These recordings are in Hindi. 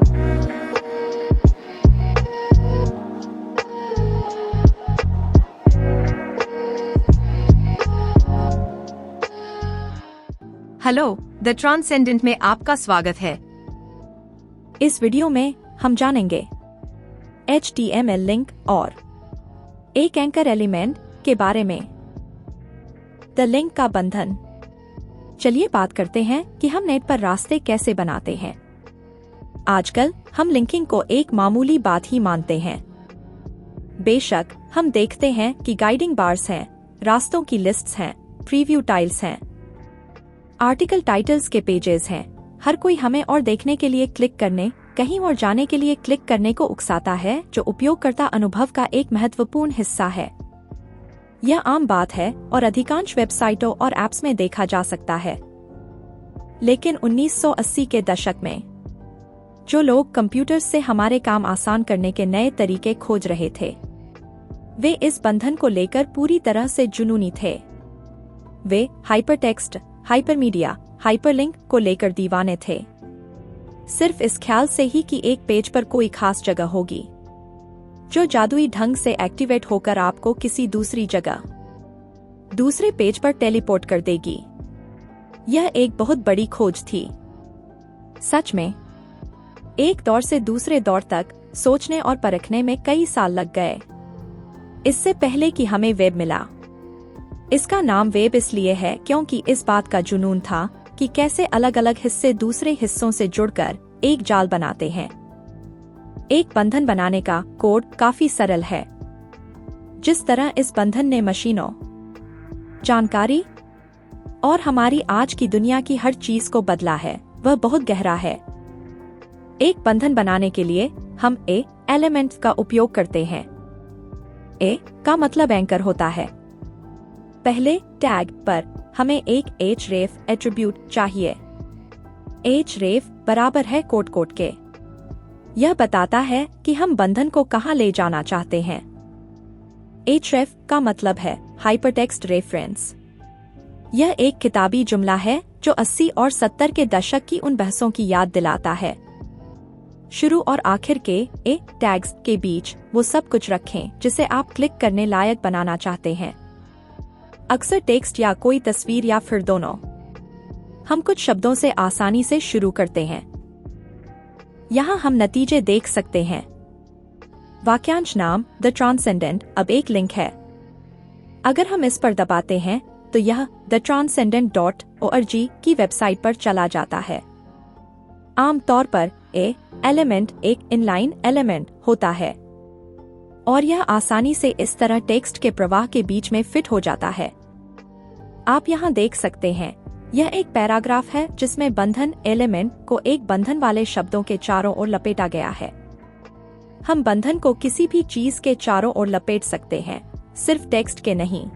हेलो, द ट्रांसेंडेंट में आपका स्वागत है। इस वीडियो में हम जानेंगे HTML लिंक और एक एंकर एलिमेंट के बारे में। द लिंक का बंधन। चलिए बात करते हैं कि हम नेट पर रास्ते कैसे बनाते हैं। आजकल हम लिंकिंग को एक मामूली बात ही मानते हैं। बेशक हम देखते हैं कि गाइडिंग बार्स हैं, रास्तों की लिस्ट्स हैं, प्रीव्यू टाइल्स हैं, आर्टिकल टाइटल्स के पेजेस हैं। हर कोई हमें और देखने के लिए क्लिक करने, कहीं और जाने के लिए क्लिक करने को उकसाता है, जो उपयोगकर्ता अनुभव का एक महत्वपूर्ण हिस्सा है। यह आम बात है और अधिकांश वेबसाइटों और ऐप्स में देखा जा सकता है। लेकिन 1980 के दशक में जो लोग कंप्यूटर्स से हमारे काम आसान करने के नए तरीके खोज रहे थे, वे इस बंधन को लेकर पूरी तरह से जुनूनी थे। वे हाइपरटेक्स्ट, हाइपरमीडिया, हाइपरलिंक को लेकर दीवाने थे, सिर्फ इस ख्याल से ही कि एक पेज पर कोई खास जगह होगी जो जादुई ढंग से एक्टिवेट होकर आपको किसी दूसरी जगह, दूसरे पेज पर टेलीपोर्ट कर देगी। यह एक बहुत बड़ी खोज थी। सच में, एक दौर से दूसरे दौर तक सोचने और परखने में कई साल लग गए, इससे पहले कि हमें वेब मिला। इसका नाम वेब इसलिए है क्योंकि इस बात का जुनून था कि कैसे अलग अलग हिस्से दूसरे हिस्सों से जुड़कर एक जाल बनाते हैं। एक बंधन बनाने का कोड काफी सरल है। जिस तरह इस बंधन ने मशीनों, जानकारी और हमारी आज की दुनिया की हर चीज को बदला है, वह बहुत गहरा है। एक बंधन बनाने के लिए हम ए एलिमेंट का उपयोग करते हैं। ए का मतलब एंकर होता है। पहले टैग पर हमें एक href एट्रीब्यूट चाहिए। href बराबर है कोट के। यह बताता है कि हम बंधन को कहां ले जाना चाहते हैं। href का मतलब है हाइपरटेक्स्ट रेफरेंस। यह एक किताबी जुमला है जो 80 और 70 के दशक की उन बहसों की याद दिलाता है। शुरू और आखिर के ए टैग्स के बीच वो सब कुछ रखें जिसे आप क्लिक करने लायक बनाना चाहते हैं। अक्सर टेक्स्ट या कोई तस्वीर या फिर दोनों। हम कुछ शब्दों से आसानी से शुरू करते हैं। यहाँ हम नतीजे देख सकते हैं। वाक्यांश नाम द ट्रांसेंडेंट अब एक लिंक है। अगर हम इस पर दबाते हैं तो यह thetranscendent.org की वेबसाइट पर चला जाता है। आमतौर पर ए एलिमेंट एक इनलाइन एलिमेंट होता है और यह आसानी से इस तरह टेक्स्ट के प्रवाह के बीच में फिट हो जाता है। आप यहाँ देख सकते हैं, यह एक पैराग्राफ है जिसमें बंधन एलिमेंट को एक बंधन वाले शब्दों के चारों ओर लपेटा गया है। हम बंधन को किसी भी चीज के चारों ओर लपेट सकते हैं, सिर्फ टेक्स्ट के नहीं।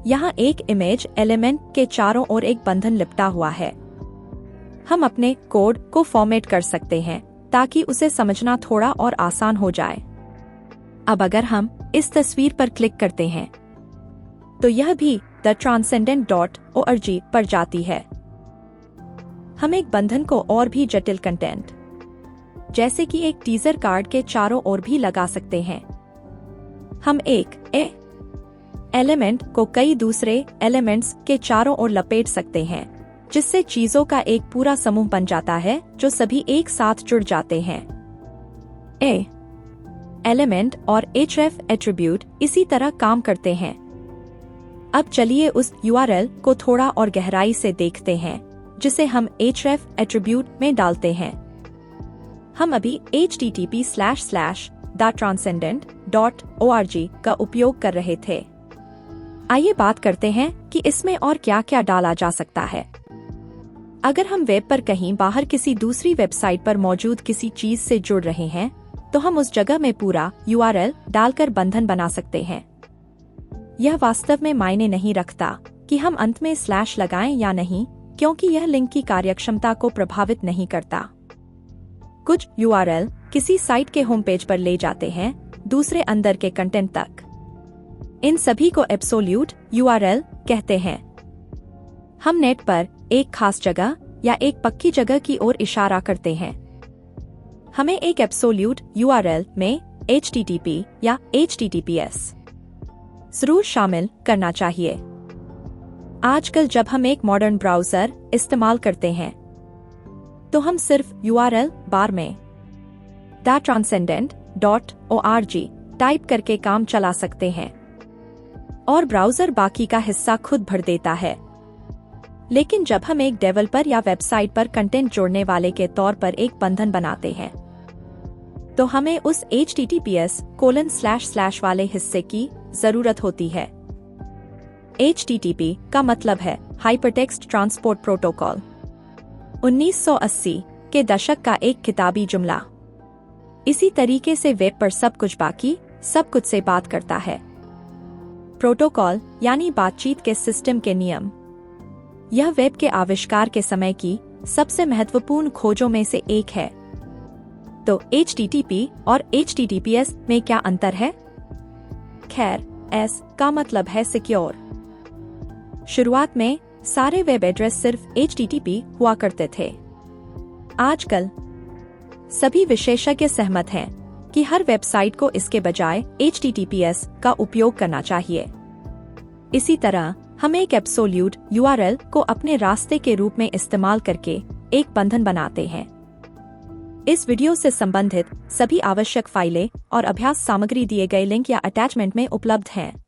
यहाँ एक इमेज एलिमेंट के चारों ओर एक बंधन लिपटा हुआ है। हम अपने कोड को फॉर्मेट कर सकते हैं ताकि उसे समझना थोड़ा और आसान हो जाए। अब अगर हम इस तस्वीर पर क्लिक करते हैं तो यह भी thetranscendent.org पर जाती है। हम एक बंधन को और भी जटिल कंटेंट, जैसे कि एक टीजर कार्ड के चारों ओर भी लगा सकते हैं। हम एक एलिमेंट को कई दूसरे एलिमेंट्स के चारों ओर लपेट सकते हैं, जिससे चीजों का एक पूरा समूह बन जाता है जो सभी एक साथ जुड़ जाते हैं। एलिमेंट और href एट्रीब्यूट इसी तरह काम करते हैं। अब चलिए उस URL को थोड़ा और गहराई से देखते हैं जिसे हम href एट्रीब्यूट में डालते हैं। हम अभी http://thetranscendent.org का उपयोग कर रहे थे। आइए बात करते हैं कि इसमें और क्या क्या डाला जा सकता है। अगर हम वेब पर कहीं बाहर किसी दूसरी वेबसाइट पर मौजूद किसी चीज से जुड़ रहे हैं तो हम उस जगह में पूरा URL डालकर बंधन बना सकते हैं। यह वास्तव में मायने नहीं रखता कि हम अंत में स्लैश लगाएं या नहीं, क्योंकि यह लिंक की कार्यक्षमता को प्रभावित नहीं करता। कुछ URL किसी साइट के होम पेज पर ले जाते हैं, दूसरे अंदर के कंटेंट तक। इन सभी को एब्सोल्यूट URL कहते हैं। हम नेट पर एक खास जगह या एक पक्की जगह की ओर इशारा करते हैं। हमें एक एब्सोल्यूट URL में HTTP या HTTPS जरूर शामिल करना चाहिए। आजकल जब हम एक मॉडर्न ब्राउज़र इस्तेमाल करते हैं तो हम सिर्फ URL बार में thetranscendent.org टाइप करके काम चला सकते हैं और ब्राउज़र बाकी का हिस्सा खुद भर देता है। लेकिन जब हम एक डेवलपर या वेबसाइट पर कंटेंट जोड़ने वाले के तौर पर एक बंधन बनाते हैं तो हमें उस https:// वाले हिस्से की जरूरत होती है। HTTP का मतलब है हाइपरटेक्स्ट ट्रांसपोर्ट प्रोटोकॉल। 1980 के दशक का एक किताबी जुमला। इसी तरीके से वेब पर सब कुछ से बात करता है। प्रोटोकॉल यानी बातचीत के सिस्टम के नियम। यह वेब के आविष्कार के समय की सबसे महत्वपूर्ण खोजों में से एक है। तो HTTP और HTTPS में क्या अंतर है? खैर, S का मतलब है सिक्योर। शुरुआत में सारे वेब एड्रेस सिर्फ HTTP हुआ करते थे। आजकल सभी विशेषज्ञ सहमत हैं कि हर वेबसाइट को इसके बजाय HTTPS का उपयोग करना चाहिए। इसी तरह हम एक एब्सोल्यूट URL को अपने रास्ते के रूप में इस्तेमाल करके एक बंधन बनाते हैं। इस वीडियो से संबंधित सभी आवश्यक फाइलें और अभ्यास सामग्री दिए गए लिंक या अटैचमेंट में उपलब्ध हैं।